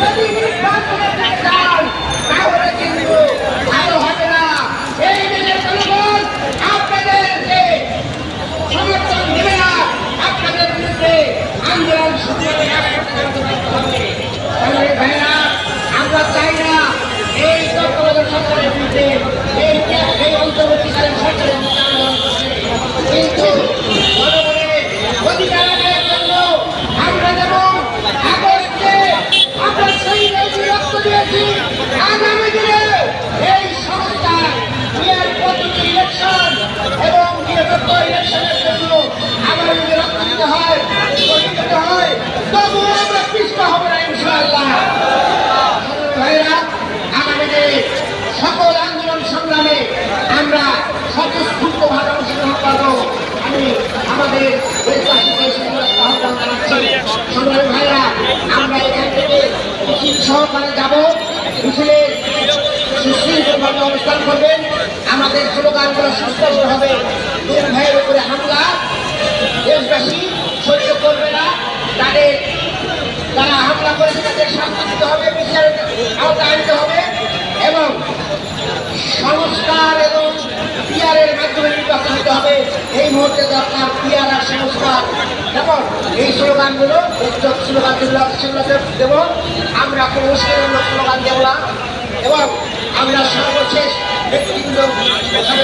যদি নির্বাচনের দিকে যান তাহলে কিন্তু ভালো হবে না। এই দেশের জনগণ আপনাদেরকে সমর্থন দেবে না, আপনাদের বিরুদ্ধে আন্দোলন সংগ্রামে ভাইরা আমরা চাই না এই তত্ত্বাবধায়ক সরকারের বিরুদ্ধে এই অন্তর্বর্তীকালীন সরকারের বিরুদ্ধে আন্দোলন করছে, কিন্তু জনগণের অধিকার আদায়ের জন্য আমরা যেমন আগস্টে আমরা সেই রক্ত দিয়েছি, আগামী দিনে এই সংস্থা পদ্ধতি ইলেকশন এবং নিরপেক্ষ ইলেকশনের জন্য আগামী দিনে রক্ত দিতে হয়, শহীদ দিতে হয়, তবুও আমরা পিছপা হব না ইনশাআল্লাহ। ভাইরা আগামী দিনে সকল আন্দোলন সংগ্রামে আমরা স্বতঃস্ফূর্তভাবে অংশগ্রহণ করবো। আমি আমাদের দেশবাসীকে আহ্বান জানাচ্ছি, সংগ্রামী ভাইরা আমরা এখান থেকে মিছিল সহকারে যাব, মিছিলে সুশৃঙ্খলভাবে অনুষ্ঠান করবেন, আমাদের স্লোগানগুলো সুস্পষ্ট হবে। দুই ভাইয়ের উপরে হামলা দেশবাসী সহ্য করবে না, তাদের যারা হামলা করেছে তাদের শাস্তি দিতে হবে, বিচারের আওতায় আনতে হবে এবং সংস্কার এবং পিয়ারের মাধ্যমে নির্বাচন হতে হবে। এই মুহূর্তে দরকার পিয়ার আর সংস্কার। যেমন এই স্লোগানগুলো স্লোগান দেব, আমরা কোনো মুসলিম স্লোগান দেব না এবং আমরা সর্বশেষ ব্যক্তিগত